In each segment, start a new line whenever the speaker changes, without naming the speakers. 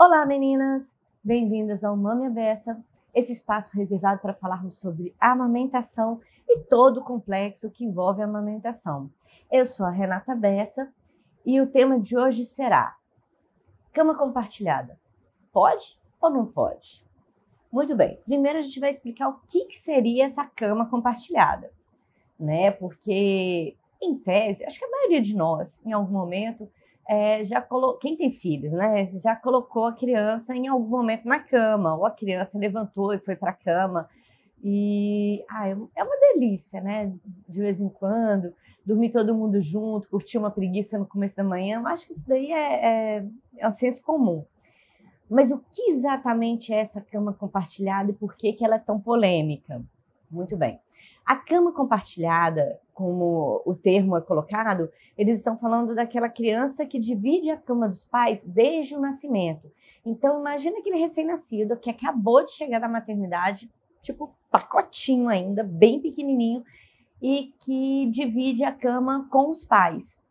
Olá, meninas! Bem-vindas ao Mami à Beça, esse espaço reservado para falarmos sobre amamentação e todo o complexo que envolve a amamentação. Eu sou a Renata Bessa e o tema de hoje será: cama compartilhada. Pode ou não pode? Muito bem, primeiro a gente vai explicar o que seria essa cama compartilhada, né? Porque, em tese, acho que a maioria de nós, em algum momento, já colocou, quem tem filhos, né? Já colocou a criança em algum momento na cama, ou a criança levantou e foi para a cama. E é uma delícia, né? De vez em quando, dormir todo mundo junto, curtir uma preguiça no começo da manhã. Eu acho que isso daí é um senso comum. Mas o que exatamente é essa cama compartilhada e por que ela é tão polêmica? Muito bem. A cama compartilhada, como o termo é colocado, eles estão falando daquela criança que divide a cama dos pais desde o nascimento. Então, imagina aquele recém-nascido que acabou de chegar da maternidade, tipo pacotinho ainda, bem pequenininho, e que divide a cama com os pais,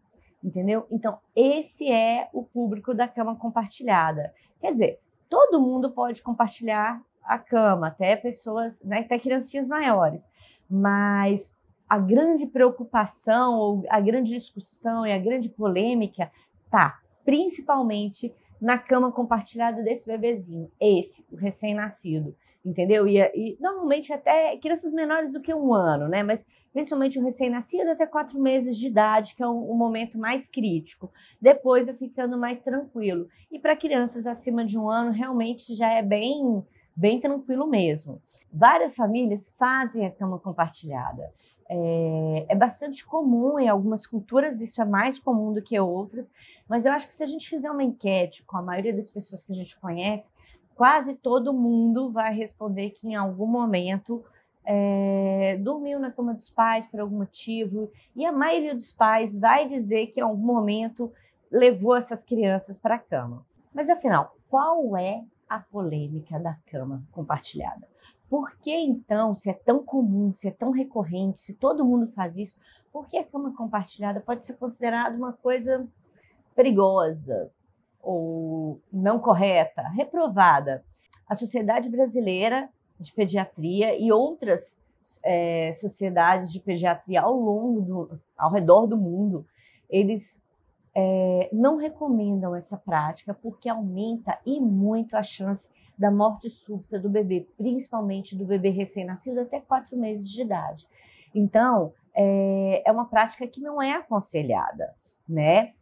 entendeu? Então, esse é o público da cama compartilhada. Quer dizer, todo mundo pode compartilhar a cama, até pessoas, né, até criancinhas maiores, mas a grande preocupação, ou a grande discussão e a grande polêmica tá principalmente na cama compartilhada desse bebezinho, esse, o recém-nascido, entendeu? E normalmente até crianças menores do que 1 ano, né? Mas principalmente o recém-nascido até 4 meses de idade, que é o momento mais crítico. Depois vai ficando mais tranquilo. E para crianças acima de 1 ano, realmente já é bem tranquilo mesmo. Várias famílias fazem a cama compartilhada. É bastante comum em algumas culturas, isso é mais comum do que outras, mas eu acho que se a gente fizer uma enquete com a maioria das pessoas que a gente conhece, quase todo mundo vai responder que em algum momento dormiu na cama dos pais por algum motivo, e a maioria dos pais vai dizer que em algum momento levou essas crianças para a cama. Mas afinal, qual é a polêmica da cama compartilhada? Por que então, se é tão comum, se é tão recorrente, se todo mundo faz isso, por que a cama compartilhada pode ser considerada uma coisa perigosa ou não correta, reprovada? A Sociedade Brasileira de Pediatria e outras sociedades de pediatria ao redor do mundo, eles não recomendam essa prática porque aumenta e muito a chance da morte súbita do bebê, principalmente do bebê recém-nascido até 4 meses de idade. Então, é uma prática que não é aconselhada, né?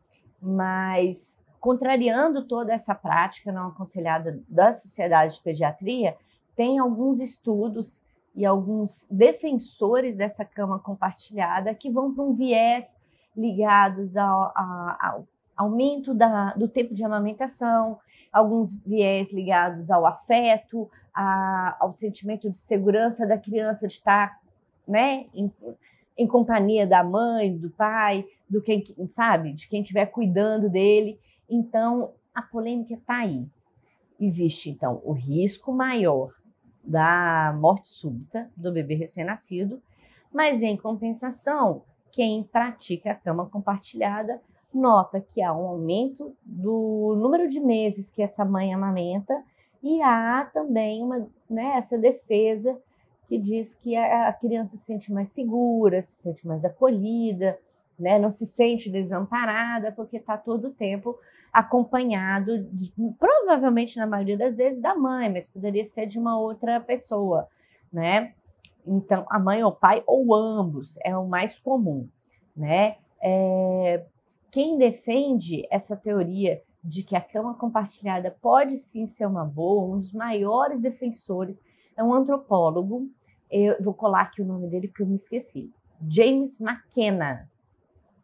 Mas, contrariando toda essa prática não aconselhada da Sociedade de Pediatria, tem alguns estudos e alguns defensores dessa cama compartilhada que vão para um viés ligados ao aumento do tempo de amamentação, alguns viés ligados ao afeto, ao sentimento de segurança da criança de estar, né, em companhia da mãe, do pai, do quem, sabe, de quem estiver cuidando dele. Então, a polêmica está aí. Existe, então, o risco maior da morte súbita do bebê recém-nascido, mas, em compensação, quem pratica a cama compartilhada nota que há um aumento do número de meses que essa mãe amamenta e há também essa defesa que diz que a criança se sente mais segura, se sente mais acolhida, né? Não se sente desamparada, porque está todo o tempo acompanhado, provavelmente na maioria das vezes, da mãe, mas poderia ser de uma outra pessoa, né? Então, a mãe ou o pai, ou ambos, é o mais comum, né? Quem defende essa teoria de que a cama compartilhada pode sim ser uma boa, um dos maiores defensores é um antropólogo, eu vou colar aqui o nome dele porque eu me esqueci, James McKenna.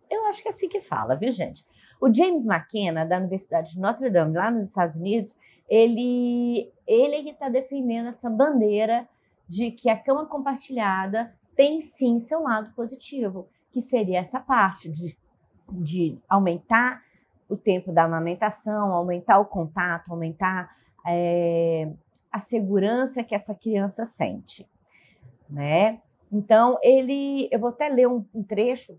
Eu acho que é assim que fala, viu, gente? O James McKenna, da Universidade de Notre Dame, lá nos Estados Unidos, ele é que está defendendo essa bandeira de que a cama compartilhada tem sim seu lado positivo, que seria essa parte de aumentar o tempo da amamentação, aumentar o contato, aumentar a segurança que essa criança sente, né? Então, eu vou até ler um trecho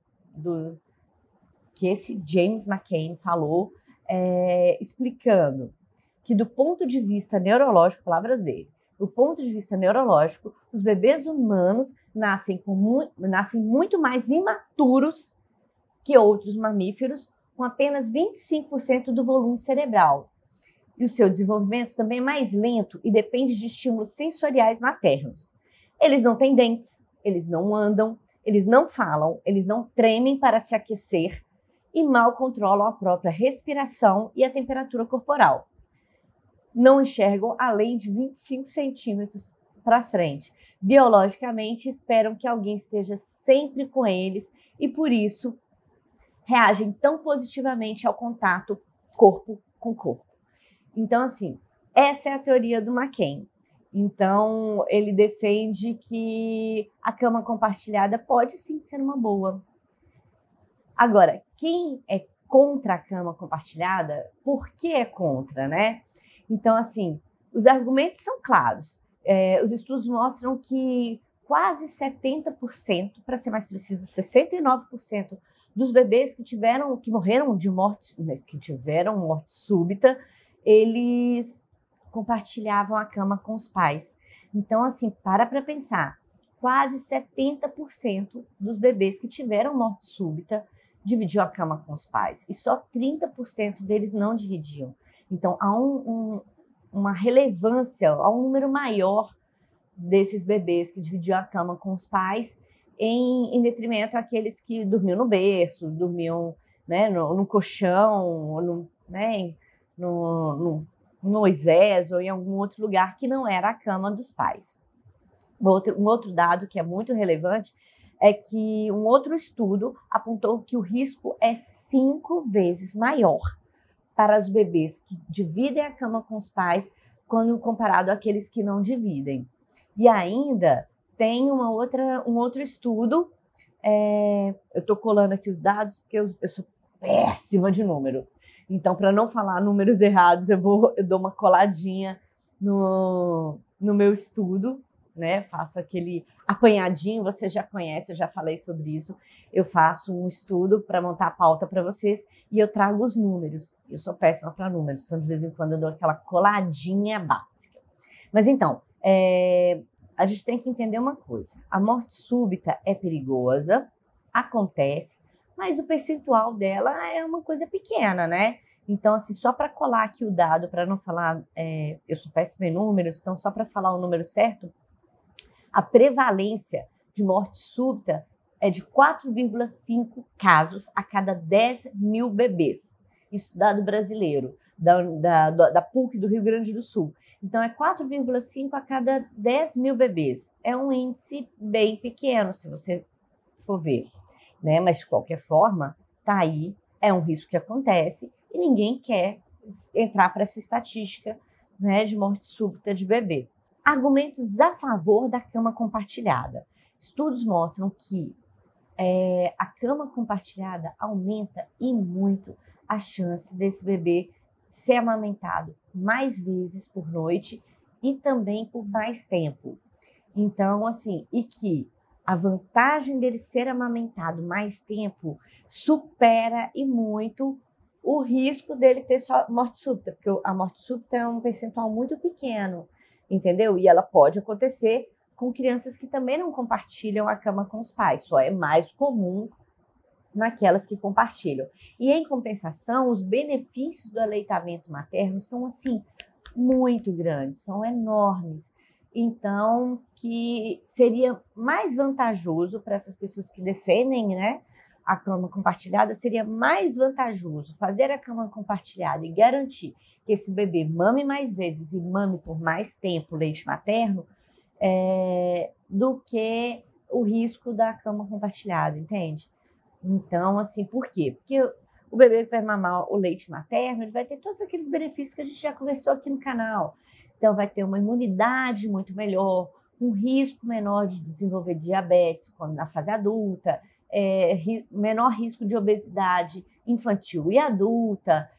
que esse James McKenna falou, explicando que do ponto de vista neurológico, palavras dele, do ponto de vista neurológico, os bebês humanos nascem muito mais imaturos que outros mamíferos, com apenas 25% do volume cerebral. E o seu desenvolvimento também é mais lento e depende de estímulos sensoriais maternos. Eles não têm dentes, eles não andam, eles não falam, eles não tremem para se aquecer e mal controlam a própria respiração e a temperatura corporal. Não enxergam além de 25 centímetros para frente. Biologicamente, esperam que alguém esteja sempre com eles e, por isso, reagem tão positivamente ao contato corpo com corpo. Então, assim, essa é a teoria do McCain. Então, ele defende que a cama compartilhada pode sim ser uma boa. Agora, quem é contra a cama compartilhada, por que é contra, né? Então, assim, os argumentos são claros. Os estudos mostram que quase 70%, para ser mais preciso, 69% dos bebês que morreram de morte, que tiveram morte súbita, eles compartilhavam a cama com os pais. Então, assim, para pensar, quase 70% dos bebês que tiveram morte súbita dividiam a cama com os pais e só 30% deles não dividiam. Então, há uma relevância, há um número maior desses bebês que dividiam a cama com os pais em detrimento àqueles que dormiam no berço, dormiam, né, no colchão, no Moisés ou em algum outro lugar que não era a cama dos pais. Um outro dado que é muito relevante é que um outro estudo apontou que o risco é 5 vezes maior para os bebês que dividem a cama com os pais quando comparado àqueles que não dividem. E ainda tem um outro estudo, eu estou colando aqui os dados porque eu sou péssima de número. Então, para não falar números errados, eu dou uma coladinha no meu estudo, né? Faço aquele apanhadinho, você já conhece, eu já falei sobre isso. Eu faço um estudo para montar a pauta para vocês e eu trago os números. Eu sou péssima para números, então de vez em quando eu dou aquela coladinha básica. Mas então, a gente tem que entender uma coisa. A morte súbita é perigosa, acontece, mas o percentual dela é uma coisa pequena, né? Então, assim, só para colar aqui o dado, para não falar, eu sou péssima em números, então só para falar o número certo, a prevalência de morte súbita é de 4,5 casos a cada 10 mil bebês. Isso dado brasileiro, da PUC do Rio Grande do Sul. Então, é 4,5 a cada 10 mil bebês. É um índice bem pequeno, se você for ver, né? Mas, de qualquer forma, tá aí, é um risco que acontece e ninguém quer entrar para essa estatística, né, de morte súbita de bebê. Argumentos a favor da cama compartilhada. Estudos mostram que a cama compartilhada aumenta e muito a chance desse bebê ser amamentado mais vezes por noite e também por mais tempo. Então, assim, e que a vantagem dele ser amamentado mais tempo supera e muito o risco dele ter só morte súbita, porque a morte súbita é um percentual muito pequeno, entendeu? E ela pode acontecer com crianças que também não compartilham a cama com os pais, só é mais comum naquelas que compartilham. E em compensação, os benefícios do aleitamento materno são assim muito grandes, são enormes. Então, que seria mais vantajoso para essas pessoas que defendem, né, a cama compartilhada, seria mais vantajoso fazer a cama compartilhada e garantir que esse bebê mame mais vezes e mame por mais tempo leite materno, do que o risco da cama compartilhada, entende? Então, assim, por quê? Porque o bebê que vai mamar o leite materno, ele vai ter todos aqueles benefícios que a gente já conversou aqui no canal. Então, vai ter uma imunidade muito melhor, um risco menor de desenvolver diabetes na fase adulta, menor risco de obesidade infantil e adulta,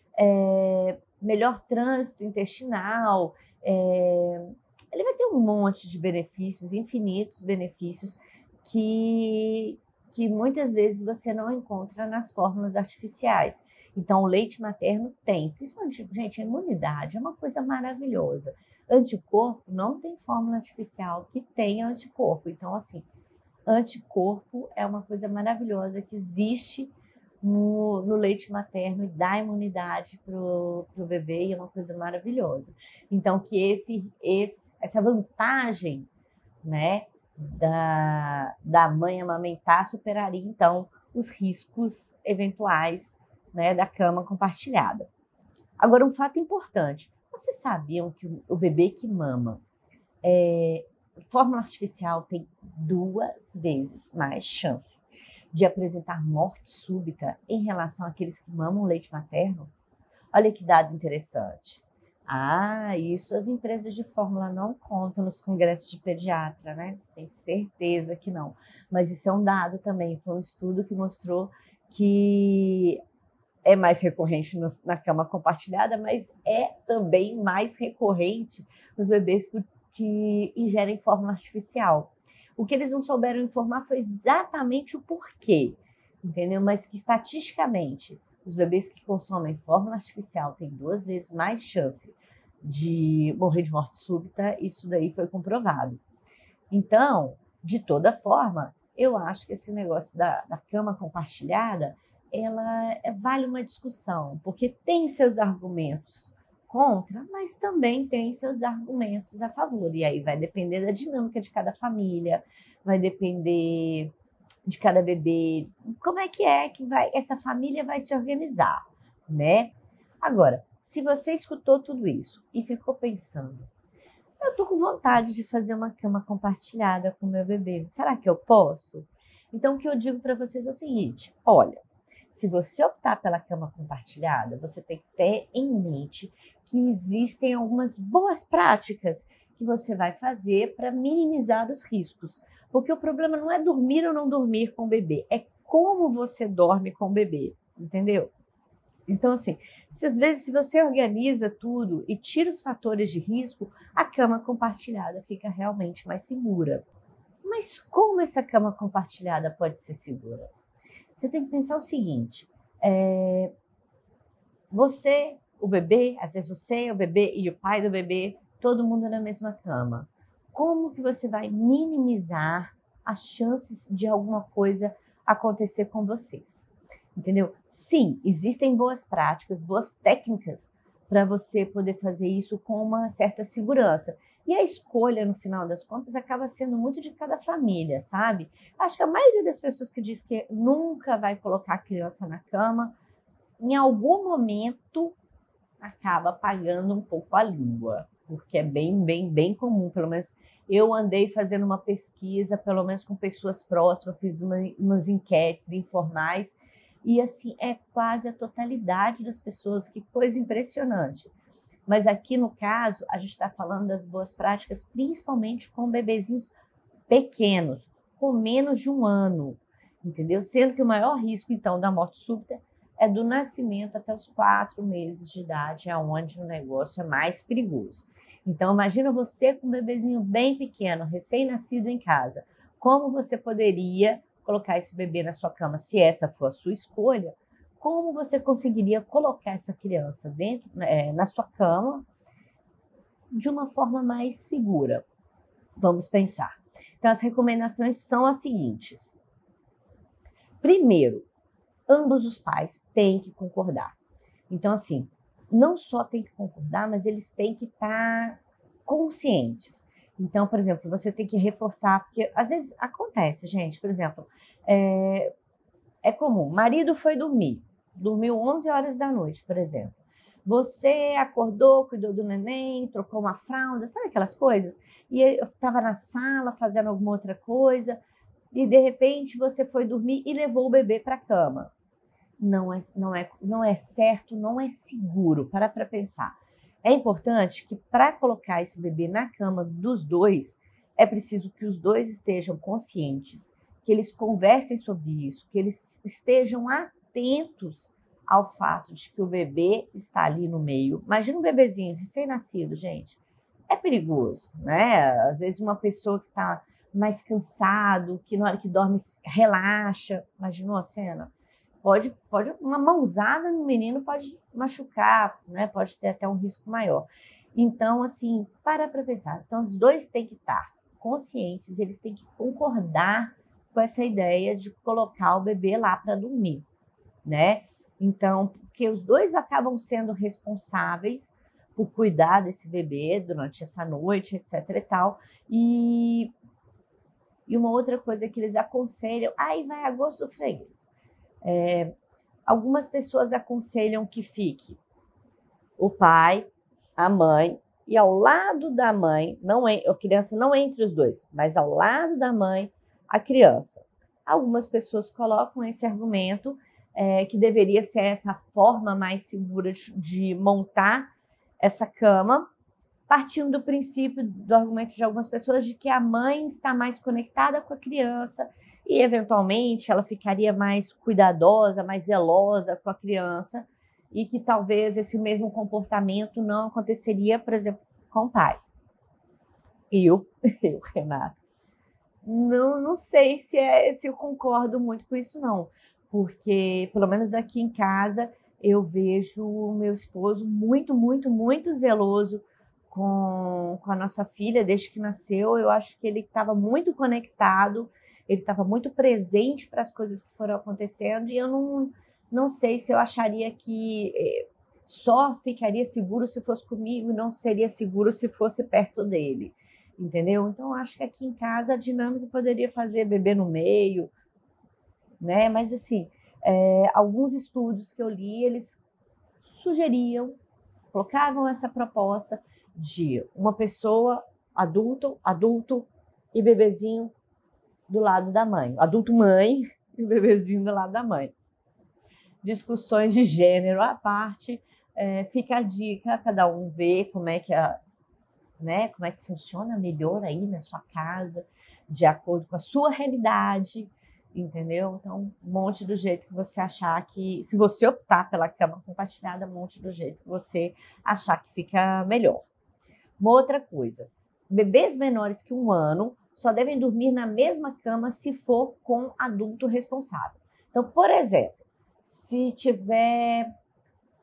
melhor trânsito intestinal, ele vai ter um monte de benefícios, infinitos benefícios que muitas vezes você não encontra nas fórmulas artificiais. Então, o leite materno tem, principalmente, gente, a imunidade é uma coisa maravilhosa. Anticorpo não tem fórmula artificial que tenha anticorpo. Então, assim, anticorpo é uma coisa maravilhosa que existe no leite materno e dá imunidade para o bebê, e é uma coisa maravilhosa. Então, que essa vantagem, né, da mãe amamentar superaria, então, os riscos eventuais, né, da cama compartilhada. Agora, um fato importante: vocês sabiam que o bebê que mama fórmula artificial tem 2 vezes mais chance de apresentar morte súbita em relação àqueles que mamam leite materno? Olha que dado interessante. Ah, isso as empresas de fórmula não contam nos congressos de pediatra, né? Tenho certeza que não. Mas isso é um dado também. Foi um estudo que mostrou que é mais recorrente na cama compartilhada, mas é também mais recorrente nos bebês que ingerem fórmula artificial. O que eles não souberam informar foi exatamente o porquê, entendeu? Mas que estatisticamente os bebês que consomem fórmula artificial têm 2 vezes mais chance de morrer de morte súbita. Isso daí foi comprovado. Então, de toda forma, eu acho que esse negócio da cama compartilhada, ela vale uma discussão, porque tem seus argumentos contra, mas também tem seus argumentos a favor. E aí vai depender da dinâmica de cada família, vai depender de cada bebê, como é que essa família vai se organizar, né? Agora, se você escutou tudo isso e ficou pensando, eu tô com vontade de fazer uma cama compartilhada com meu bebê, será que eu posso? Então, o que eu digo para vocês é o seguinte: olha, se você optar pela cama compartilhada, você tem que ter em mente que existem algumas boas práticas que você vai fazer para minimizar os riscos. Porque o problema não é dormir ou não dormir com o bebê, é como você dorme com o bebê, entendeu? Então, assim, às vezes, se você organiza tudo e tira os fatores de risco, a cama compartilhada fica realmente mais segura. Mas como essa cama compartilhada pode ser segura? Você tem que pensar o seguinte: você, o bebê, às vezes você, o bebê e o pai do bebê, todo mundo na mesma cama. Como que você vai minimizar as chances de alguma coisa acontecer com vocês? Entendeu? Sim, existem boas práticas, boas técnicas para você poder fazer isso com uma certa segurança. E a escolha, no final das contas, acaba sendo muito de cada família, sabe? Acho que a maioria das pessoas que diz que nunca vai colocar a criança na cama, em algum momento acaba pagando um pouco a língua, porque é bem comum. Pelo menos eu andei fazendo uma pesquisa, pelo menos com pessoas próximas, fiz umas enquetes informais, e assim, é quase a totalidade das pessoas, que coisa impressionante. Mas aqui no caso, a gente está falando das boas práticas, principalmente com bebezinhos pequenos, com menos de 1 ano, entendeu? Sendo que o maior risco, então, da morte súbita é do nascimento até os 4 meses de idade, aonde o negócio é mais perigoso. Então, imagina você com um bebezinho bem pequeno, recém-nascido em casa. Como você poderia colocar esse bebê na sua cama, se essa for a sua escolha? Como você conseguiria colocar essa criança dentro, na sua cama de uma forma mais segura? Vamos pensar. Então, as recomendações são as seguintes. Primeiro, ambos os pais têm que concordar. Então, assim, não só tem que concordar, mas eles têm que estar conscientes. Então, por exemplo, você tem que reforçar, porque às vezes acontece, gente, por exemplo, é comum, marido foi dormiu 11 horas da noite, por exemplo. Você acordou, cuidou do neném, trocou uma fralda, sabe aquelas coisas? E eu estava na sala fazendo alguma outra coisa, e de repente você foi dormir e levou o bebê para a cama. Não é certo, não é seguro. Para pensar. É importante que, para colocar esse bebê na cama dos dois, é preciso que os dois estejam conscientes, que eles conversem sobre isso, que eles estejam atentos ao fato de que o bebê está ali no meio. Imagina um bebezinho recém-nascido, gente. É perigoso, né? Às vezes uma pessoa que está mais cansado, que na hora que dorme relaxa. Imaginou a cena? uma mãozada no menino pode machucar, né? Pode ter até um risco maior. Então, assim, para pensar. Então, os dois têm que estar conscientes, eles têm que concordar com essa ideia de colocar o bebê lá para dormir, né? Então, porque os dois acabam sendo responsáveis por cuidar desse bebê durante essa noite, etc e tal. E uma outra coisa que eles aconselham, aí vai a gosto do freguês. Algumas pessoas aconselham que fique o pai, a mãe, e ao lado da mãe, a criança não entre os dois, mas ao lado da mãe, a criança. Algumas pessoas colocam esse argumento que deveria ser essa forma mais segura de montar essa cama, partindo do princípio, do argumento de algumas pessoas, de que a mãe está mais conectada com a criança e, eventualmente, ela ficaria mais cuidadosa, mais zelosa com a criança, e que talvez esse mesmo comportamento não aconteceria, por exemplo, com o pai. Eu Renato, não sei se eu concordo muito com isso, não. Porque, pelo menos aqui em casa, eu vejo o meu esposo muito, muito, muito zeloso com a nossa filha desde que nasceu. Eu acho que ele estava muito conectado, ele estava muito presente para as coisas que foram acontecendo, e eu não sei se eu acharia que só ficaria seguro se fosse comigo e não seria seguro se fosse perto dele, entendeu? Então, eu acho que aqui em casa a dinâmica poderia fazer bebê no meio, né? Mas, assim, alguns estudos que eu li, eles sugeriam, colocavam essa proposta de uma pessoa, adulto e bebezinho do lado da mãe. Adulto mãe e o bebezinho do lado da mãe. Discussões de gênero à parte, fica a dica, cada um vê como é que como é que funciona melhor aí na sua casa, de acordo com a sua realidade, entendeu? Então, monte do jeito que você achar que, se você optar pela cama compartilhada, monte do jeito que você achar que fica melhor. Uma outra coisa, bebês menores que 1 ano só devem dormir na mesma cama se for com adulto responsável. Então, por exemplo, se tiver...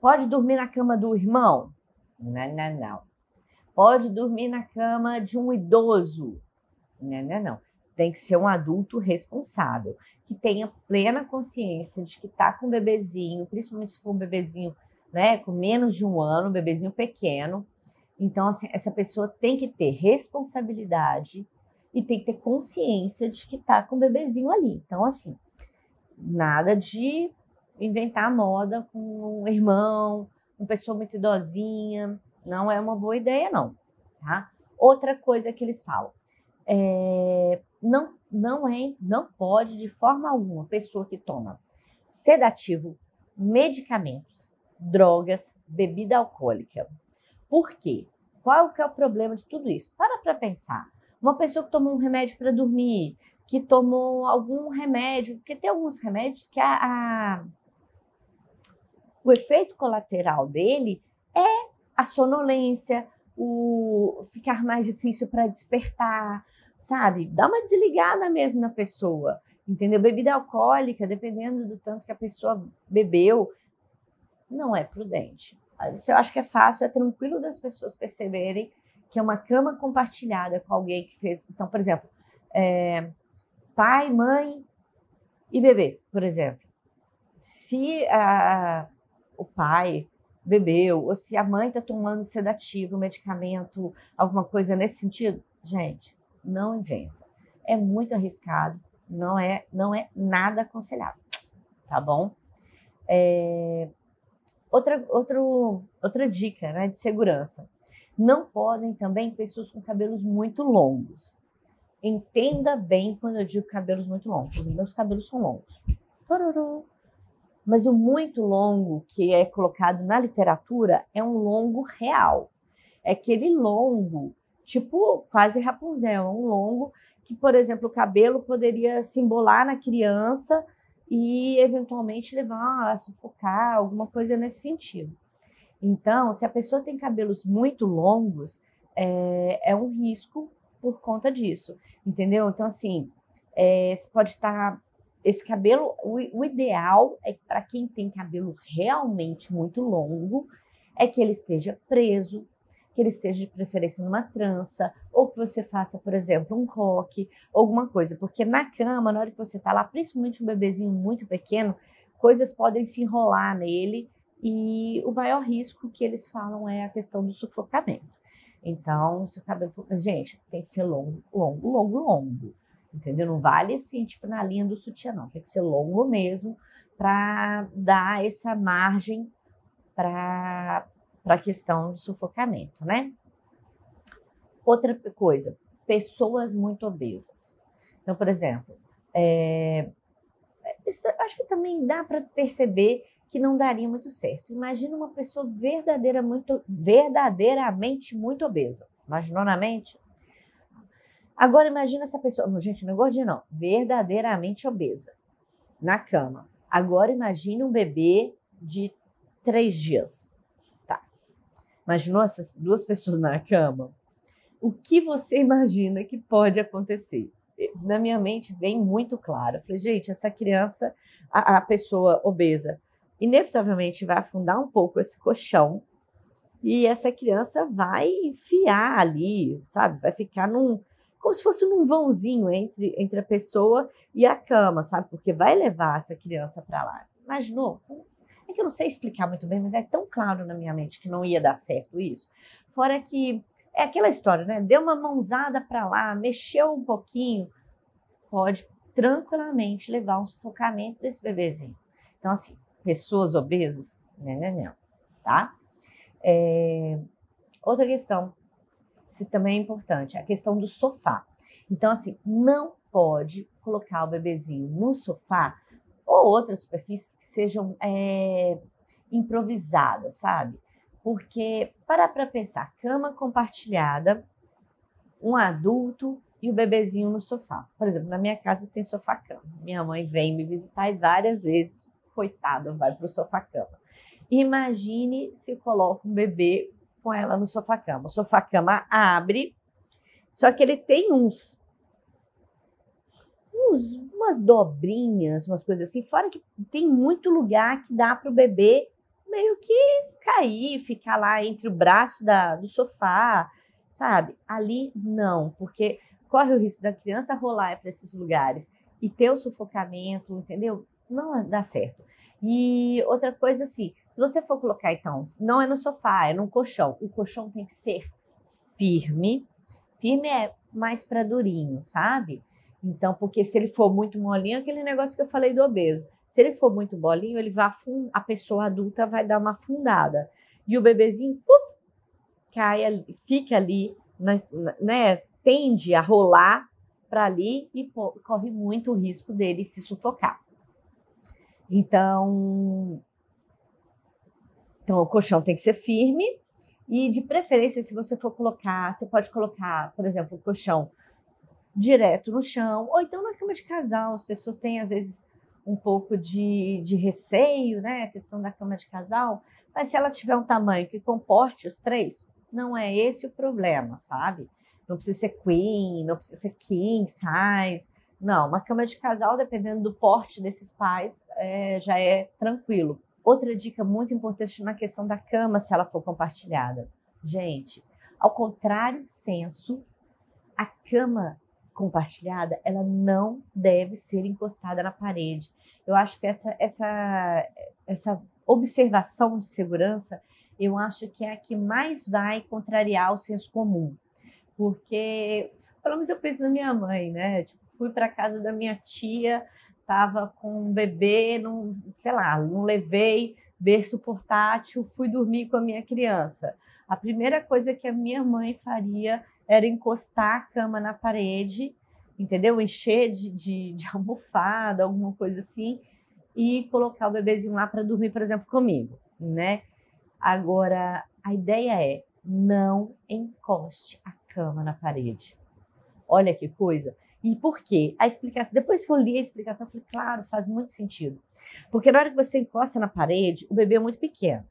Pode dormir na cama do irmão? Não. Pode dormir na cama de um idoso? Não. Tem que ser um adulto responsável, que tenha plena consciência de que está com um bebezinho, principalmente se for um bebezinho, né, com menos de 1 ano, um bebezinho pequeno. Então, assim, essa pessoa tem que ter responsabilidade e tem que ter consciência de que está com o bebezinho ali. Então, assim, nada de inventar moda com um irmão, uma pessoa muito idosinha. Não é uma boa ideia, não. Tá? Outra coisa que eles falam, não pode, de forma alguma, pessoa que toma sedativo, medicamentos, drogas, bebida alcoólica. Por quê? Qual que é o problema de tudo isso? Para pensar. Uma pessoa que tomou um remédio para dormir, que tomou algum remédio, porque tem alguns remédios que o efeito colateral dele é a sonolência, o ficar mais difícil para despertar, sabe? Dá uma desligada mesmo na pessoa, entendeu? Bebida alcoólica, dependendo do tanto que a pessoa bebeu, não é prudente. Eu acho que é fácil, é tranquilo das pessoas perceberem que é uma cama compartilhada com alguém que fez... Então, por exemplo, pai, mãe e bebê, por exemplo. Se o pai bebeu, ou se a mãe está tomando sedativo, medicamento, alguma coisa nesse sentido, gente, não inventa. É muito arriscado, não é nada aconselhável, tá bom? Outra dica, né, de segurança. Não podem também pessoas com cabelos muito longos. Entenda bem quando eu digo cabelos muito longos. Os meus cabelos são longos. Mas o muito longo que é colocado na literatura é um longo real. É aquele longo, tipo quase Rapunzel, é um longo que, por exemplo, o cabelo poderia se embolar na criança e eventualmente levar a sufocar, alguma coisa nesse sentido. Então, se a pessoa tem cabelos muito longos, é um risco por conta disso, entendeu? Então, assim, você pode estar esse cabelo, o ideal é que para quem tem cabelo realmente muito longo, é que ele esteja preso, que ele esteja de preferência numa trança, ou que você faça, por exemplo, um coque, alguma coisa. Porque na cama, na hora que você está lá, principalmente um bebezinho muito pequeno, coisas podem se enrolar nele e o maior risco que eles falam é a questão do sufocamento. Então, se o cabelo for... Gente, tem que ser longo, longo, longo, longo. Entendeu? Não vale assim, tipo na linha do sutiã, não. Tem que ser longo mesmo para dar essa margem para a questão do sufocamento, né? Outra coisa, pessoas muito obesas. Então, por exemplo, acho que também dá para perceber que não daria muito certo. Imagina uma pessoa verdadeiramente muito obesa. Imaginou na mente? Agora imagina essa pessoa, não, gente, não é gordinha não, verdadeiramente obesa, na cama. Agora imagine um bebê de 3 dias. Tá. Imaginou essas duas pessoas na cama? O que você imagina que pode acontecer? Na minha mente vem muito claro. Eu falei, gente, essa criança, a pessoa obesa, inevitavelmente vai afundar um pouco esse colchão e essa criança vai enfiar ali, sabe? Vai ficar como se fosse num vãozinho entre a pessoa e a cama, sabe? Porque vai levar essa criança para lá. Imaginou? É que eu não sei explicar muito bem, mas é tão claro na minha mente que não ia dar certo isso. Fora que é aquela história, né? Deu uma mãozada para lá, mexeu um pouquinho, pode tranquilamente levar um sufocamento desse bebezinho. Então, assim, pessoas obesas, não, tá? Outra questão, se também é importante, a questão do sofá. Então, assim, não pode colocar o bebezinho no sofá ou outras superfícies que sejam improvisadas, sabe? Porque, para pensar, cama compartilhada, um adulto e o bebezinho no sofá. Por exemplo, na minha casa tem sofá-cama. Minha mãe vem me visitar e várias vezes, coitada, vai para o sofá-cama. Imagine se coloca um bebê com ela no sofá-cama. O sofá-cama abre, só que ele tem umas dobrinhas, umas coisas assim, fora que tem muito lugar que dá para o bebê meio que cair, ficar lá entre o braço do sofá, sabe? Ali não, porque corre o risco da criança rolar para esses lugares e ter o sufocamento, entendeu? Não dá certo. E outra coisa assim, se você for colocar então, não é no sofá, é num colchão. O colchão tem que ser firme. Firme é mais para durinho, sabe? Então, porque se ele for muito molinho, aquele negócio que eu falei do obeso. Se ele for muito bolinho, ele vai a pessoa adulta vai dar uma afundada. E o bebezinho, puf, cai, fica ali, né? Tende a rolar para ali e corre muito o risco dele se sufocar. Então, o colchão tem que ser firme e, de preferência, se você for colocar, você pode colocar, por exemplo, o colchão direto no chão, ou então na cama de casal. As pessoas têm, às vezes, um pouco de receio, né? A questão da cama de casal, mas se ela tiver um tamanho que comporte os 3, não é esse o problema, sabe? Não precisa ser queen, não precisa ser king size. Não, uma cama de casal, dependendo do porte desses pais, já é tranquilo. Outra dica muito importante na questão da cama, se ela for compartilhada. Gente, ao contrário senso, a cama compartilhada, ela não deve ser encostada na parede. Eu acho que essa observação de segurança, eu acho que é a que mais vai contrariar o senso comum. Porque, pelo menos eu penso na minha mãe, né? Tipo, fui para casa da minha tia, estava com um bebê, não levei berço portátil, fui dormir com a minha criança. A primeira coisa que a minha mãe faria era encostar a cama na parede, entendeu? Encher de almofada, alguma coisa assim, e colocar o bebezinho lá para dormir, por exemplo, comigo, né? Agora, a ideia é não encoste a cama na parede. Olha que coisa. E por quê? A explicação, depois que eu li a explicação, eu falei, claro, faz muito sentido. Porque na hora que você encosta na parede, o bebê é muito pequeno.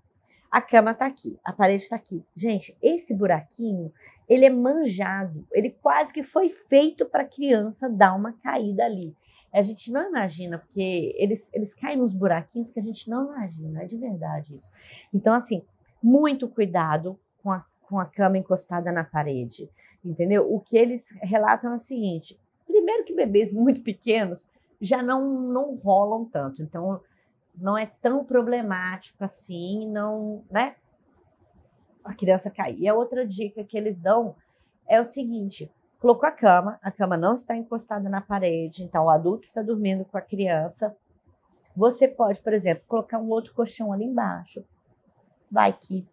A cama está aqui, a parede está aqui. Gente, esse buraquinho, ele é manjado. Ele quase que foi feito para a criança dar uma caída ali. A gente não imagina, porque eles caem nos buraquinhos que a gente não imagina, é de verdade isso. Então, assim, muito cuidado com a cama encostada na parede, entendeu? O que eles relatam é o seguinte: primeiro que bebês muito pequenos já não rolam tanto, então não é tão problemático assim, não, né? A criança cair. E a outra dica que eles dão é o seguinte: colocou a cama não está encostada na parede, então o adulto está dormindo com a criança. Você pode, por exemplo, colocar um outro colchão ali embaixo, vai que,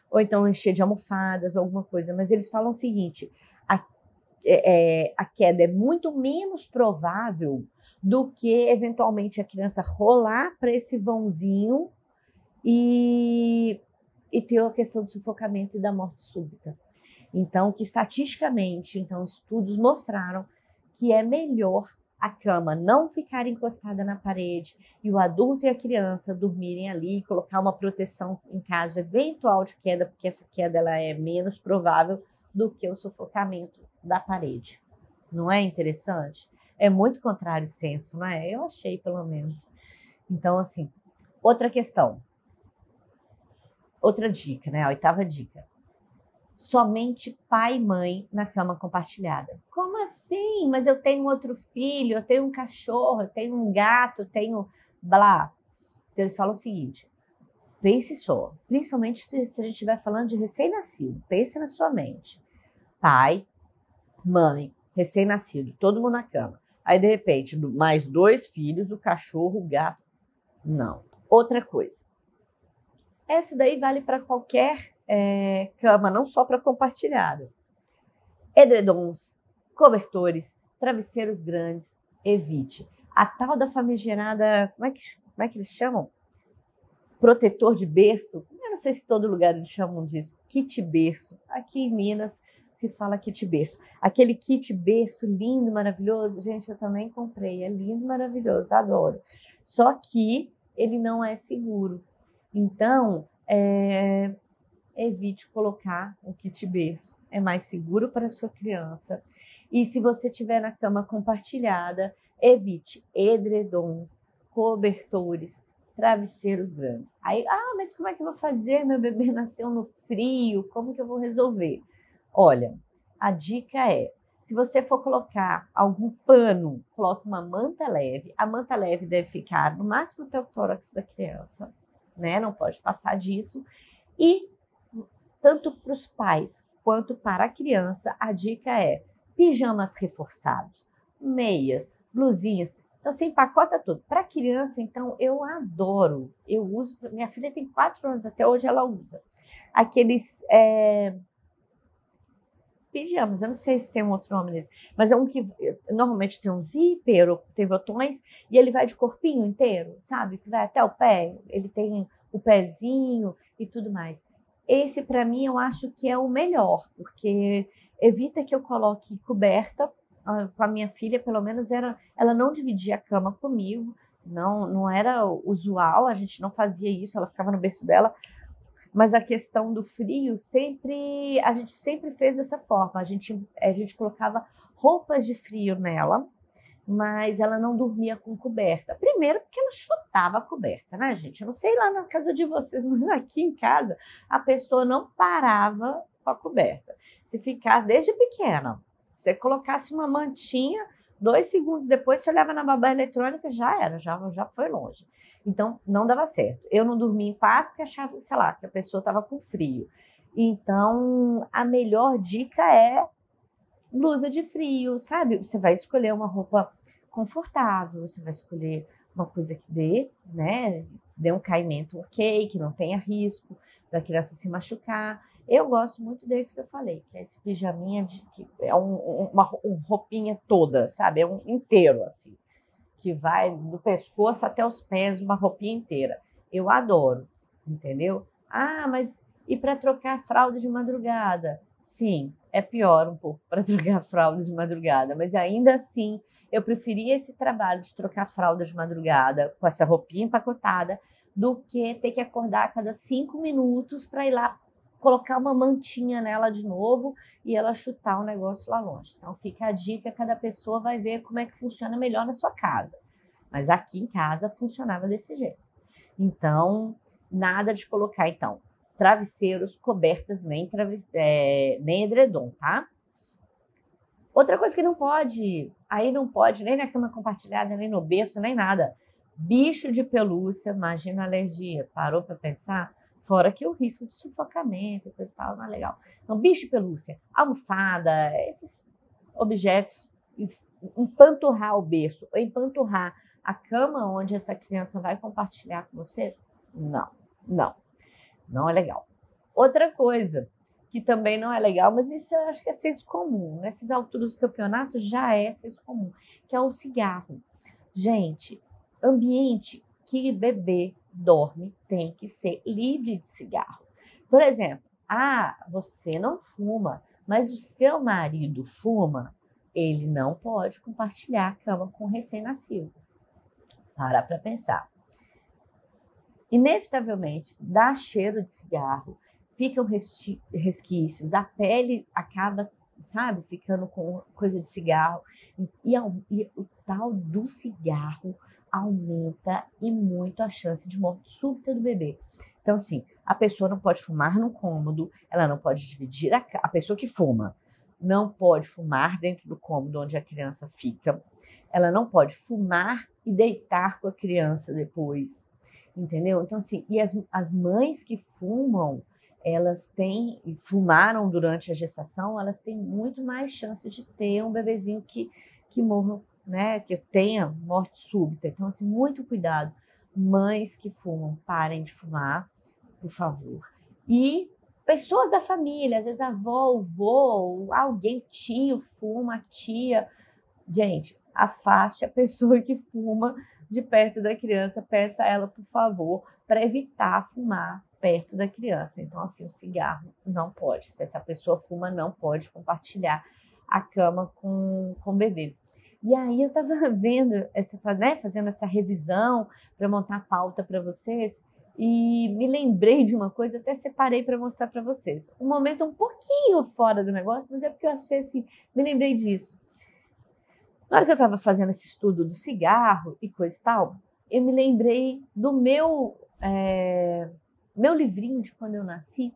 ou então encher de almofadas ou alguma coisa. Mas eles falam o seguinte: a queda é muito menos provável do que eventualmente a criança rolar para esse vãozinho e ter a questão do sufocamento e da morte súbita. Então, que estatisticamente, então, estudos mostraram que é melhor a cama não ficar encostada na parede e o adulto e a criança dormirem ali, colocar uma proteção em caso eventual de queda, porque essa queda ela é menos provável do que o sufocamento da parede. Não é interessante? É muito contrário senso, não é? Eu achei, pelo menos. Então, assim, outra questão. Outra dica, né? A oitava dica. Somente pai e mãe na cama compartilhada. Como assim? Mas eu tenho outro filho, eu tenho um cachorro, eu tenho um gato, eu tenho blá. Então eles falam o seguinte: pense só, principalmente se a gente estiver falando de recém-nascido, pense na sua mente. Pai, mãe, recém-nascido, todo mundo na cama. Aí, de repente, mais 2 filhos, o cachorro, o gato. Não. Outra coisa. Essa daí vale para qualquer cama, não só para compartilhada. Edredons, cobertores, travesseiros grandes, evite. A tal da famigerada, como é que eles chamam? Protetor de berço. Eu não sei se todo lugar eles chamam disso. Kit berço. Aqui em Minas se fala kit berço. Aquele kit berço lindo, maravilhoso. Gente, eu também comprei. É lindo, maravilhoso. Adoro. Só que ele não é seguro. Então, evite colocar o kit berço. É mais seguro para a sua criança. E se você estiver na cama compartilhada, evite edredons, cobertores, travesseiros grandes. Aí, mas como é que eu vou fazer? Meu bebê nasceu no frio, como que eu vou resolver? Olha, a dica é: se você for colocar algum pano, coloque uma manta leve. A manta leve deve ficar no máximo até o tórax da criança, né? Não pode passar disso. E tanto para os pais quanto para a criança, a dica é pijamas reforçados, meias, blusinhas. Então, você empacota tudo. Para a criança, então, eu adoro. Eu uso, minha filha tem 4 anos, até hoje ela usa. Aqueles pijamas, eu não sei se tem um outro nome nesse, mas é um que normalmente tem um zíper, ou tem botões, e ele vai de corpinho inteiro, sabe? Que vai até o pé, ele tem o pezinho e tudo mais. Esse, para mim, eu acho que é o melhor, porque evita que eu coloque coberta. Com a minha filha, pelo menos, ela não dividia a cama comigo, não era usual, a gente não fazia isso, ela ficava no berço dela. Mas a questão do frio, a gente sempre fez dessa forma. A gente colocava roupas de frio nela, mas ela não dormia com coberta. Primeiro porque ela chutava a coberta, né, gente? Eu não sei lá na casa de vocês, mas aqui em casa a pessoa não parava com a coberta. Se ficar desde pequena, se você colocasse uma mantinha, 2 segundos depois você olhava na babá eletrônica, já era, já foi longe. Então, não dava certo. Eu não dormia em paz porque achava, sei lá, que a pessoa estava com frio. Então, a melhor dica é blusa de frio, sabe? Você vai escolher uma roupa confortável, você vai escolher uma coisa que dê, né? Dê um caimento ok, que não tenha risco da criança se machucar. Eu gosto muito desse que eu falei, que é esse pijaminha, que é uma roupinha toda, sabe? É um inteiro, assim, que vai do pescoço até os pés, uma roupinha inteira. Eu adoro, entendeu? Mas e para trocar fralda de madrugada? Sim, é pior um pouco para trocar fralda de madrugada, mas ainda assim eu preferia esse trabalho de trocar fralda de madrugada com essa roupinha empacotada do que ter que acordar a cada 5 minutos para ir lá colocar uma mantinha nela de novo e ela chutar o negócio lá longe. Então fica a dica, cada pessoa vai ver como é que funciona melhor na sua casa. Mas aqui em casa funcionava desse jeito. Então, nada de colocar, então, travesseiros, cobertas, nem edredom, tá? Outra coisa que não pode, aí não pode nem na cama compartilhada, nem no berço, nem nada. Bicho de pelúcia, imagina alergia. Parou para pensar? Fora que o risco de sufocamento, coisa e tal, não é legal. Então, bicho de pelúcia, almofada, esses objetos, empanturrar o berço, ou empanturrar a cama onde essa criança vai compartilhar com você, não é legal. Outra coisa que também não é legal, mas isso eu acho que é senso comum. Nessas alturas do campeonato já é senso comum, que é o cigarro. Gente, ambiente que bebê dorme tem que ser livre de cigarro. Por exemplo, você não fuma, mas o seu marido fuma, ele não pode compartilhar a cama com o recém-nascido. Para pensar. Inevitavelmente, dá cheiro de cigarro, ficam resquícios, a pele acaba, sabe, ficando com coisa de cigarro. E o tal do cigarro aumenta e muito a chance de morte súbita do bebê. Então, assim, a pessoa não pode fumar no cômodo, ela não pode dividir a pessoa que fuma não pode fumar dentro do cômodo onde a criança fica, ela não pode fumar e deitar com a criança depois, entendeu? Então, assim, e as mães que fumam, fumaram durante a gestação, elas têm muito mais chance de ter um bebezinho que morra, né, que tenha morte súbita. Então, assim, muito cuidado. Mães que fumam, parem de fumar, por favor. E pessoas da família, às vezes a avó, o vô, alguém, tio, fuma, tia. Gente, afaste a pessoa que fuma de perto da criança, peça a ela, por favor, para evitar fumar perto da criança. Então, assim, o cigarro não pode. Se essa pessoa fuma, não pode compartilhar a cama com o bebê. E aí eu estava vendo, fazendo essa revisão para montar a pauta para vocês, e me lembrei de uma coisa, até separei para mostrar para vocês. Um momento um pouquinho fora do negócio, mas é porque eu achei assim, me lembrei disso. Na hora que eu estava fazendo esse estudo do cigarro e coisa e tal, eu me lembrei do meu livrinho de quando eu nasci.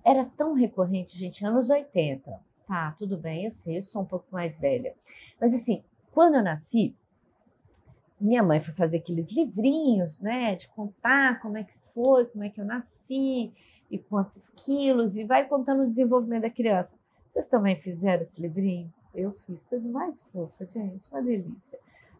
Era tão recorrente, gente, anos 80. Tá, tudo bem, eu sei, eu sou um pouco mais velha. Mas assim, quando eu nasci, minha mãe foi fazer aqueles livrinhos, né, de contar como é que foi, como é que eu nasci e quantos quilos, e vai contando o desenvolvimento da criança. Vocês também fizeram esse livrinho? Eu fiz, coisa mais fofa, gente, uma delícia.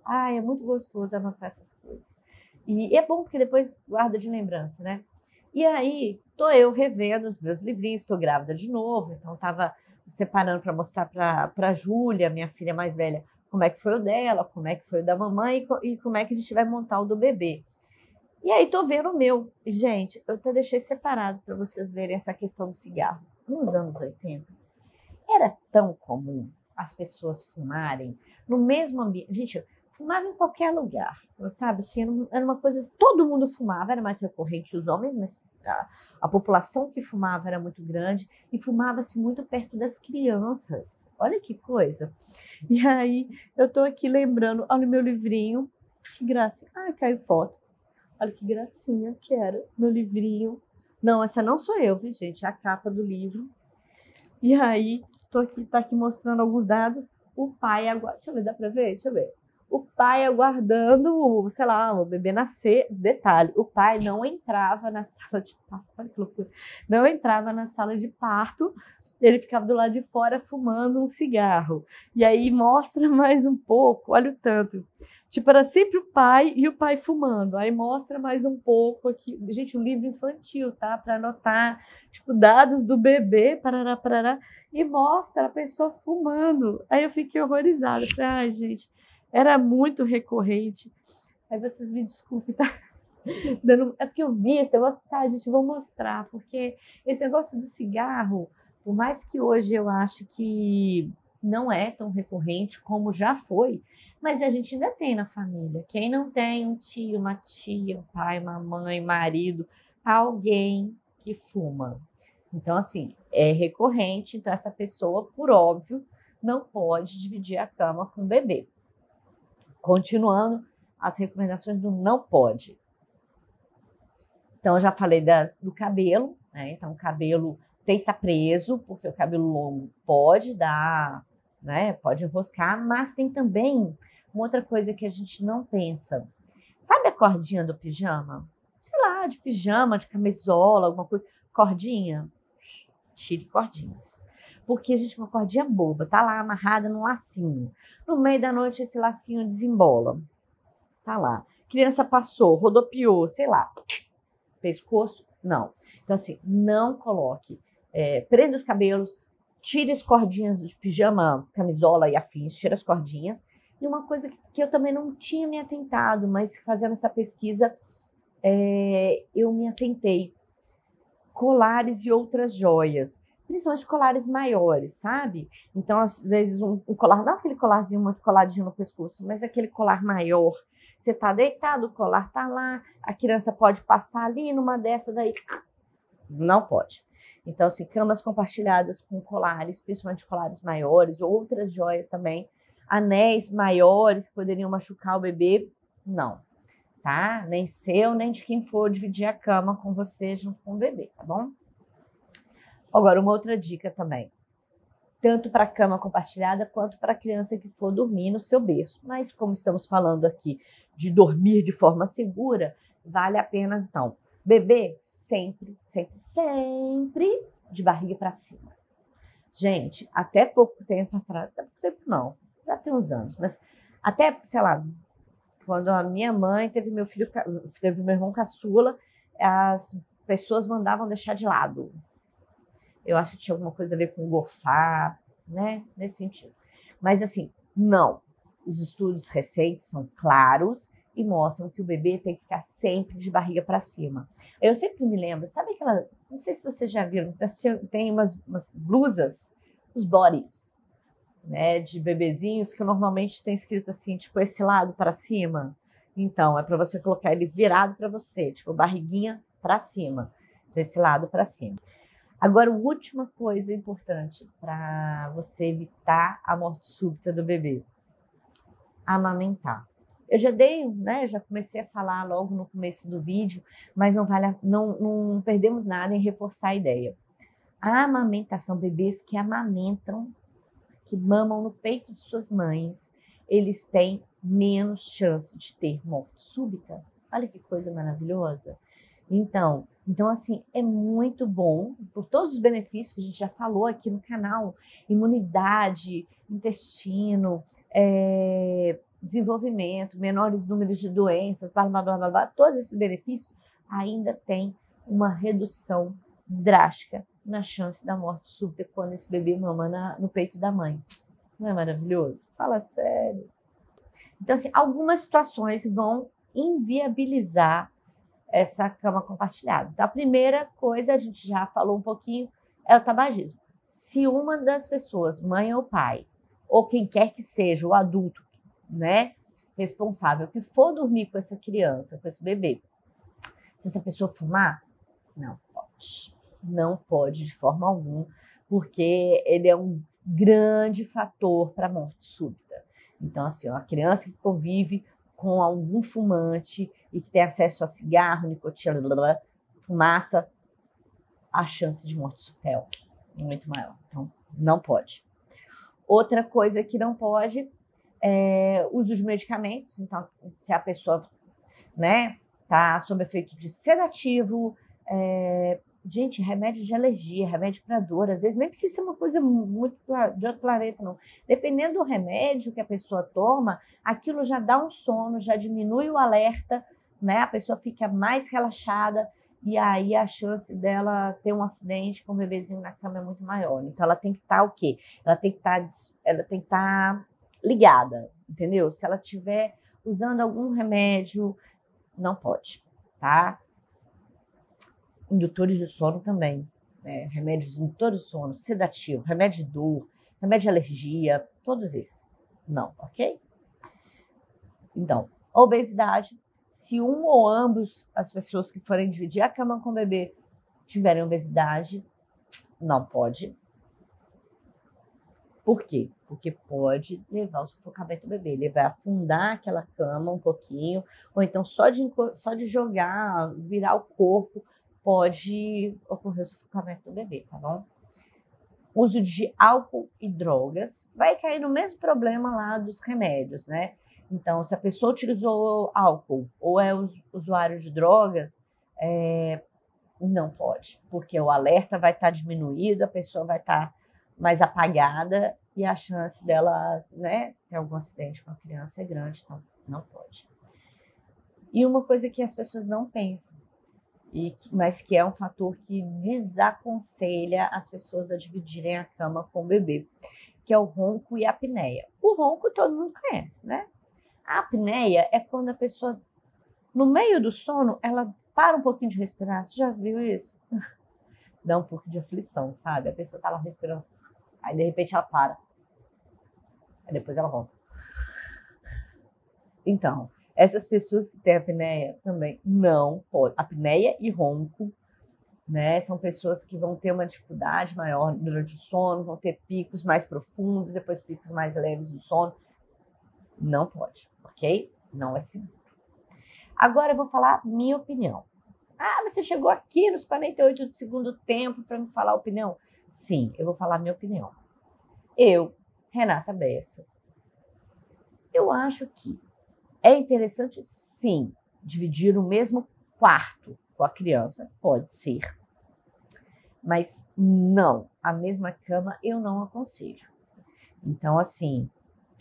É muito gostoso anotar essas coisas. E é bom porque depois guarda de lembrança, né? E aí, tô eu revendo os meus livrinhos, estou grávida de novo, então estava separando para mostrar para a Júlia, minha filha mais velha, como é que foi o dela, como é que foi o da mamãe e como é que a gente vai montar o do bebê. E aí tô vendo o meu. Gente, eu até deixei separado para vocês verem essa questão do cigarro. Nos anos 80, era tão comum as pessoas fumarem no mesmo ambiente. Gente, fumava em qualquer lugar, sabe? Assim, era uma coisa, todo mundo fumava, era mais recorrente os homens, mas a população que fumava era muito grande e fumava-se muito perto das crianças. Olha que coisa. E aí, eu tô aqui lembrando, olha o meu livrinho, que graça. Caiu foto. Olha que gracinha que era, meu livrinho. Não, essa não sou eu, viu, gente? É a capa do livro. E aí, tá aqui mostrando alguns dados. O pai aguarda. Deixa eu ver, dá pra ver? Deixa eu ver. O pai aguardando, sei lá, o bebê nascer. Detalhe, o pai não entrava na sala de parto. Olha que loucura. Não entrava na sala de parto. Ele ficava do lado de fora fumando um cigarro. E aí mostra mais um pouco, olha o tanto. Tipo, era sempre o pai e o pai fumando. Aí mostra mais um pouco aqui. Gente, um livro infantil, tá? Para anotar, tipo, dados do bebê, parará, parará. E mostra a pessoa fumando. Aí eu fiquei horrorizada. Falei, gente, era muito recorrente. Aí vocês me desculpem, tá? É porque eu vi esse negócio, gente, vou mostrar. Porque esse negócio do cigarro, por mais que hoje eu acho que não é tão recorrente como já foi, mas a gente ainda tem na família. Quem não tem um tio, uma tia, um pai, uma mãe, marido, alguém que fuma. Então, assim, é recorrente, então essa pessoa, por óbvio, não pode dividir a cama com o bebê. Continuando, as recomendações do não pode. Então, eu já falei do cabelo, né? Então, o cabelo tem que estar preso, porque o cabelo longo pode dar, né? Pode enroscar, mas tem também uma outra coisa que a gente não pensa. Sabe a cordinha do pijama? Sei lá, de pijama, de camisola, alguma coisa. Cordinha? Tire cordinhas. Porque a gente, uma cordinha boba, tá lá amarrada num lacinho. No meio da noite, esse lacinho desembola. Tá lá. Criança passou, rodopiou, sei lá. Pescoço, não. Então, assim, não coloque. Prenda os cabelos, tire as cordinhas de pijama, camisola e afins, tira as cordinhas. E uma coisa que eu também não tinha me atentado, mas fazendo essa pesquisa, eu me atentei. Colares e outras joias, principalmente colares maiores, sabe? Então, às vezes, um colar, não aquele colarzinho muito coladinho no pescoço, mas aquele colar maior. Você tá deitado, o colar tá lá, a criança pode passar ali numa dessa daí. Não pode. Então, assim, camas compartilhadas com colares, principalmente colares maiores, outras joias também, anéis maiores que poderiam machucar o bebê, não, tá? Nem seu, nem de quem for dividir a cama com você junto com o bebê, tá bom? Agora, uma outra dica também. Tanto para a cama compartilhada quanto para a criança que for dormir no seu berço. Mas como estamos falando aqui de dormir de forma segura, vale a pena então. Bebê sempre, sempre, sempre de barriga para cima. Gente, até pouco tempo atrás, até pouco tempo não, já tem uns anos, mas até, sei lá, quando a minha mãe teve meu irmão caçula, as pessoas mandavam deixar de lado. Eu acho que tinha alguma coisa a ver com gorfar, né? Nesse sentido. Mas assim, não. Os estudos recentes são claros e mostram que o bebê tem que ficar sempre de barriga para cima. Eu sempre me lembro, sabe aquela, não sei se vocês já viram, tem umas blusas, os bodies, né, de bebezinhos que normalmente tem escrito assim, tipo, esse lado para cima. Então, é para você colocar ele virado para você, tipo, barriguinha para cima, desse lado para cima. Agora, a última coisa importante para você evitar a morte súbita do bebê: amamentar. Eu já dei, né? Já comecei a falar logo no começo do vídeo, mas não perdemos nada em reforçar a ideia. A amamentação, bebês que amamentam, que mamam no peito de suas mães, eles têm menos chance de ter morte súbita. Olha que coisa maravilhosa. Então, assim, é muito bom, por todos os benefícios que a gente já falou aqui no canal, imunidade, intestino, desenvolvimento, menores números de doenças, blá, blá, blá, blá, blá, todos esses benefícios, ainda tem uma redução drástica na chance da morte súbita quando esse bebê mama no peito da mãe. Não é maravilhoso? Fala sério. Então, assim, algumas situações vão inviabilizar essa cama compartilhada. Então, a primeira coisa, a gente já falou um pouquinho, é o tabagismo. Se uma das pessoas, mãe ou pai, ou quem quer que seja, o adulto, né, responsável, que for dormir com essa criança, com esse bebê, se essa pessoa fumar, não pode. Não pode de forma alguma, porque ele é um grande fator para a morte súbita. Então, assim, a criança que convive com algum fumante e que tem acesso a cigarro, nicotina, blá, blá, fumaça, a chance de morte súbita é muito maior. Então, não pode. Outra coisa que não pode é o uso de medicamentos. Então, se a pessoa, né, tá sob efeito de sedativo, gente, remédio de alergia, remédio para dor, às vezes nem precisa ser uma coisa muito de outro planeta, não. Dependendo do remédio que a pessoa toma, aquilo já dá um sono, já diminui o alerta, né? A pessoa fica mais relaxada e aí a chance dela ter um acidente com o bebezinho na cama é muito maior. Então ela tem que estar o quê? Ela tem que estar ligada, entendeu? Se ela estiver usando algum remédio, não pode, tá? Indutores de sono também, né? Remédios indutores de sono, sedativo, remédio de dor, remédio de alergia, todos esses. Não, ok? Então, obesidade, se um ou ambos as pessoas que forem dividir a cama com o bebê tiverem obesidade, Não pode. Por quê? Porque pode levar ao sufocamento do bebê. Ele vai afundar aquela cama um pouquinho, ou então só de jogar, virar o corpo, pode ocorrer o sufocamento do bebê, tá bom? Uso de álcool e drogas vai cair no mesmo problema lá dos remédios, né? Então, se a pessoa utilizou álcool ou é usuário de drogas, não pode, porque o alerta vai estar diminuído, a pessoa vai estar mais apagada e a chance dela, né, ter algum acidente com a criança é grande, então não pode. E uma coisa que as pessoas não pensam, mas que é um fator que desaconselha as pessoas a dividirem a cama com o bebê, que é o ronco e a apneia. O ronco todo mundo conhece, né? A apneia é quando a pessoa, no meio do sono, ela para um pouquinho de respirar. Você já viu isso? Dá um pouco de aflição, sabe? A pessoa tá lá respirando, aí de repente ela para, aí depois ela volta. Então, essas pessoas que têm apneia também não podem. Apneia e ronco, né? São pessoas que vão ter uma dificuldade maior durante o sono, vão ter picos mais profundos, depois picos mais leves do sono. Não pode, ok? Não é seguro. Agora eu vou falar minha opinião. Ah, mas você chegou aqui nos 48 do segundo tempo para me falar a opinião? Sim, eu vou falar minha opinião. Eu, Renata Bessa, eu acho que é interessante, sim, dividir o mesmo quarto com a criança, pode ser, mas não, a mesma cama eu não aconselho. Então, assim,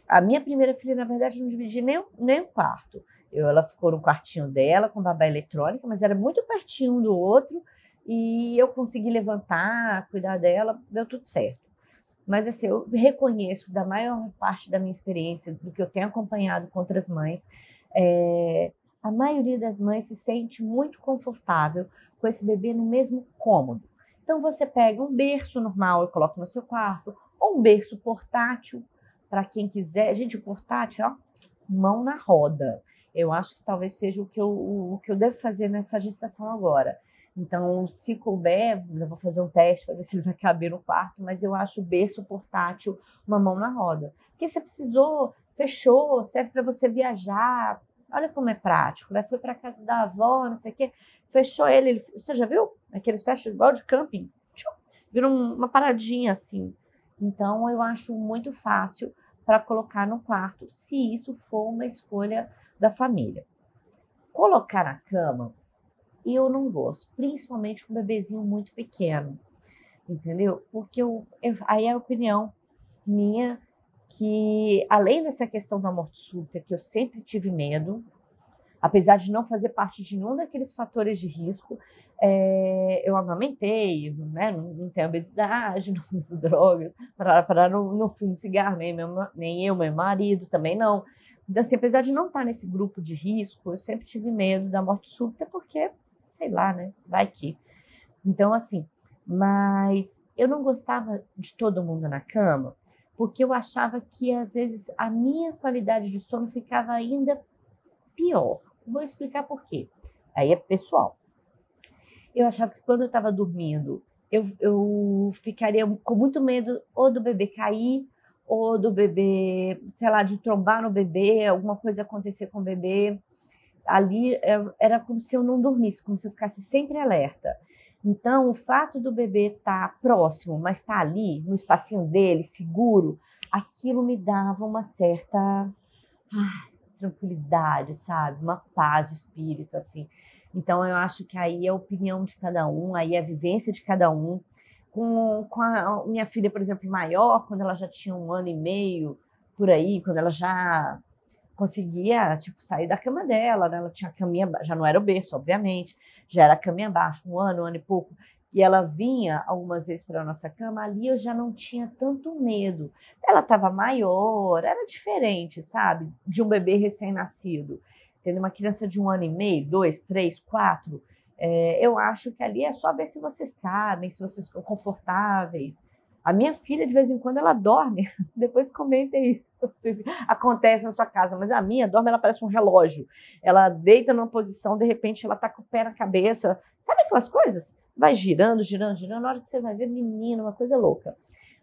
a minha primeira filha, na verdade, não dividi nem o quarto. Ela ficou no quartinho dela com babá eletrônica, mas era muito pertinho um do outro e eu consegui levantar, cuidar dela, deu tudo certo. Mas assim, eu reconheço da maior parte da minha experiência, do que eu tenho acompanhado com outras mães, a maioria das mães se sente muito confortável com esse bebê no mesmo cômodo. Então você pega um berço normal e coloca no seu quarto, ou um berço portátil, para quem quiser. Gente, o portátil, ó, mão na roda. Eu acho que talvez seja o que eu devo fazer nessa gestação agora. Então, se couber, eu vou fazer um teste para ver se ele vai caber no quarto, mas eu acho o berço portátil uma mão na roda. Porque você precisou, fechou, serve para você viajar. Olha como é prático, né? Foi para casa da avó, não sei o quê, fechou ele. Você já viu? Aqueles fecham igual de camping. Vira uma paradinha assim. Então, eu acho muito fácil para colocar no quarto, se isso for uma escolha da família. Colocar na cama, eu não gosto, principalmente com um bebezinho muito pequeno, entendeu? Porque aí é a opinião minha, que além dessa questão da morte súbita, que eu sempre tive medo, apesar de não fazer parte de nenhum daqueles fatores de risco, eu amamentei, né? Não tenho obesidade, não uso drogas, não fumo cigarro, nem eu, meu marido também não. Então, assim, apesar de não estar nesse grupo de risco, eu sempre tive medo da morte súbita, porque, sei lá, né? Vai que. Então, assim, mas eu não gostava de todo mundo na cama, porque eu achava que, às vezes, a minha qualidade de sono ficava ainda pior. Vou explicar por quê. Aí é pessoal. Eu achava que quando eu estava dormindo, eu ficaria com muito medo ou do bebê cair, ou do bebê, sei lá, de trombar no bebê, alguma coisa acontecer com o bebê. Ali era como se eu não dormisse, como se eu ficasse sempre alerta. Então, o fato do bebê estar próximo, mas estar ali, no espacinho dele, seguro, aquilo me dava uma certa tranquilidade, sabe? Uma paz de espírito, assim. Então, eu acho que aí é a opinião de cada um, aí é a vivência de cada um. Com a minha filha, por exemplo, maior, quando ela já tinha 1 ano e meio, por aí, quando ela já conseguia, tipo, sair da cama dela, né? Ela tinha a caminha, já não era o berço, obviamente, já era a caminha abaixo, 1 ano e pouco, e ela vinha algumas vezes para a nossa cama, ali eu já não tinha tanto medo. Ela estava maior, era diferente, sabe? De um bebê recém-nascido. Tendo uma criança de 1 ano e meio, 2, 3, 4, eu acho que ali é só ver se vocês cabem, se vocês ficam confortáveis. A minha filha, de vez em quando, ela dorme. Depois comentem isso. Acontece na sua casa, mas a minha dorme, ela parece um relógio. Ela deita numa posição, de repente ela tá com o pé na cabeça. Sabe aquelas coisas? vai girando, girando, girando, na hora que você vai ver, menino, uma coisa louca.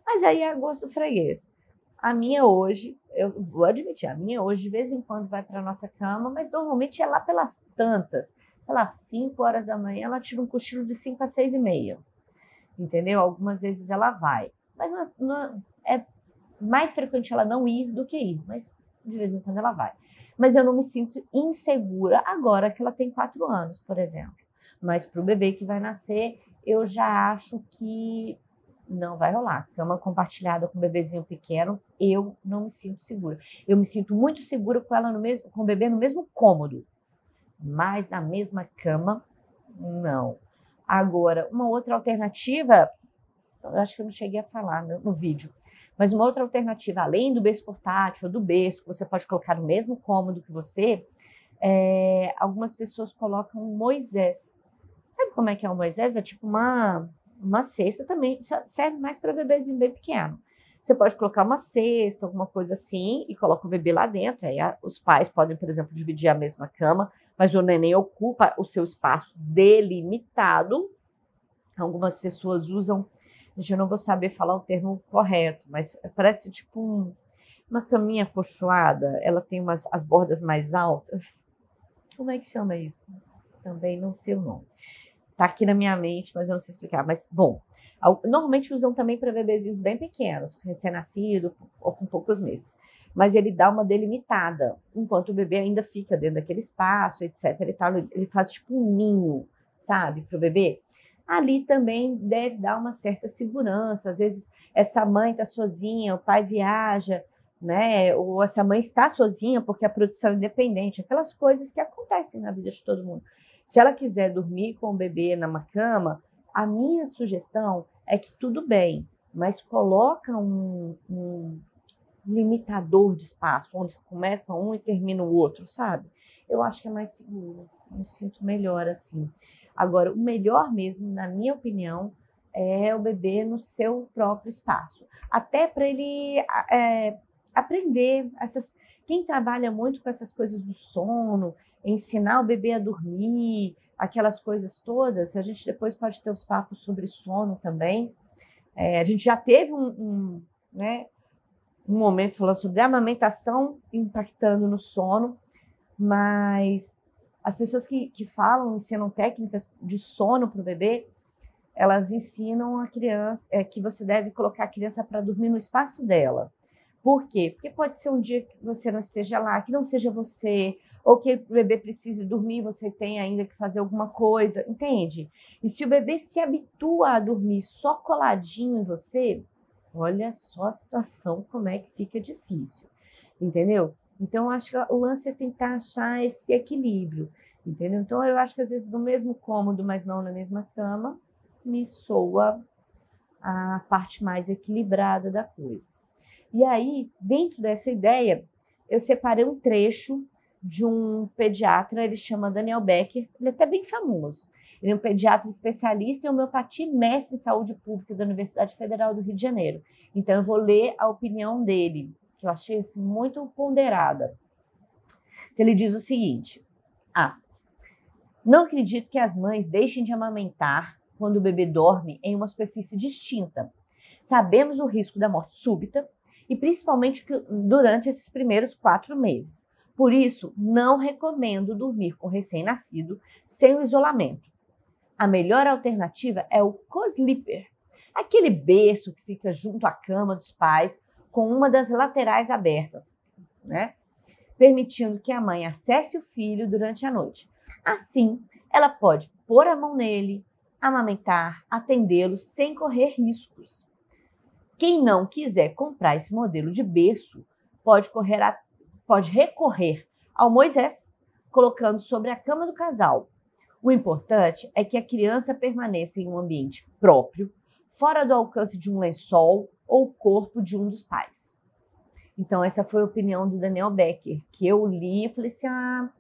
Mas aí é a gosto do freguês. A minha hoje, eu vou admitir, a minha hoje de vez em quando vai para a nossa cama, mas normalmente é lá pelas tantas, sei lá, 5 horas da manhã, ela tira um cochilo de 5 às 6h30, entendeu? Algumas vezes ela vai, mas é mais frequente ela não ir do que ir, mas de vez em quando ela vai. Mas eu não me sinto insegura agora que ela tem 4 anos, por exemplo. Mas para o bebê que vai nascer, eu já acho que não vai rolar. Cama compartilhada com um bebezinho pequeno, eu não me sinto segura. Eu me sinto muito segura com ela com o bebê no mesmo cômodo, mas na mesma cama, não. Agora, uma outra alternativa, eu acho que eu não cheguei a falar no vídeo, mas uma outra alternativa, além do berço portátil ou do berço, que você pode colocar no mesmo cômodo que você, algumas pessoas colocam um Moisés. Sabe como é que é o Moisés? É tipo uma cesta também, serve mais para bebezinho bem pequeno. Você pode colocar uma cesta, alguma coisa assim, e coloca o bebê lá dentro. Aí os pais podem, por exemplo, dividir a mesma cama, mas o neném ocupa o seu espaço delimitado. Algumas pessoas usam, eu não vou saber falar o termo correto, mas parece tipo uma caminha acolchoada, ela tem as bordas mais altas. Como é que chama isso? Também não sei o nome. Tá aqui na minha mente, mas eu não sei explicar. Mas, bom, normalmente usam também para bebezinhos bem pequenos, recém-nascido ou com poucos meses. Mas ele dá uma delimitada, enquanto o bebê ainda fica dentro daquele espaço, etc. E tal. Ele faz tipo um ninho, sabe, para o bebê. Ali também deve dar uma certa segurança. Às vezes essa mãe está sozinha, o pai viaja, né? Ou essa mãe está sozinha porque a produção é independente, aquelas coisas que acontecem na vida de todo mundo. Se ela quiser dormir com o bebê numa cama, a minha sugestão é que tudo bem, mas coloca um limitador de espaço, onde começa um e termina o outro, sabe? Eu acho que é mais seguro, me sinto melhor assim. Agora, o melhor mesmo, na minha opinião, é o bebê no seu próprio espaço. Até para ele aprender quem trabalha muito com essas coisas do sono, ensinar o bebê a dormir, aquelas coisas todas. A gente depois pode ter os papos sobre sono também. A gente já teve né, um momento falando sobre a amamentação impactando no sono, mas as pessoas que falam, ensinam técnicas de sono para o bebê, elas ensinam a criança que você deve colocar a criança para dormir no espaço dela. Por quê? Porque pode ser um dia que você não esteja lá, que não seja você, ou que o bebê precise dormir, você tem ainda que fazer alguma coisa, entende? E se o bebê se habitua a dormir só coladinho em você, olha só a situação, como é que fica difícil, entendeu? Então, acho que o lance é tentar achar esse equilíbrio, entendeu? Então, eu acho que às vezes no mesmo cômodo, mas não na mesma cama, me soa a parte mais equilibrada da coisa. E aí, dentro dessa ideia, eu separei um trecho de um pediatra, ele chama Daniel Becker, ele é até bem famoso. Ele é um pediatra especialista em homeopatia e mestre em saúde pública da Universidade Federal do Rio de Janeiro. Então, eu vou ler a opinião dele, que eu achei assim, muito ponderada. Então, ele diz o seguinte, aspas, não acredito que as mães deixem de amamentar quando o bebê dorme em uma superfície distinta. Sabemos o risco da morte súbita, e principalmente durante esses primeiros 4 meses. Por isso, não recomendo dormir com recém-nascido sem o isolamento. A melhor alternativa é o co-sleeper, aquele berço que fica junto à cama dos pais com uma das laterais abertas, né? Permitindo que a mãe acesse o filho durante a noite. Assim, ela pode pôr a mão nele, amamentar, atendê-lo sem correr riscos. Quem não quiser comprar esse modelo de berço pode recorrer ao Moisés, colocando sobre a cama do casal. O importante é que a criança permaneça em um ambiente próprio, fora do alcance de um lençol ou corpo de um dos pais. Então, essa foi a opinião do Daniel Becker, que eu li e falei assim,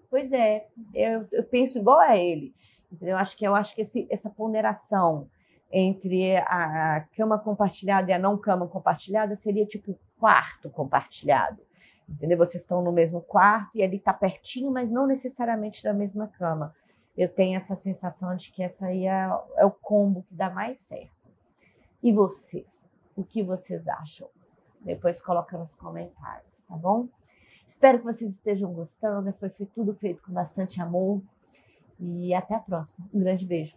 pois é, eu penso igual a ele. Entendeu? Eu acho que essa ponderação entre a cama compartilhada e a não cama compartilhada seria tipo quarto compartilhado, entendeu? Vocês estão no mesmo quarto e ali está pertinho, mas não necessariamente da mesma cama. Eu tenho essa sensação de que essa aí é o combo que dá mais certo. E vocês? O que vocês acham? Depois coloca nos comentários, tá bom? Espero que vocês estejam gostando. Foi tudo feito com bastante amor. E até a próxima. Um grande beijo.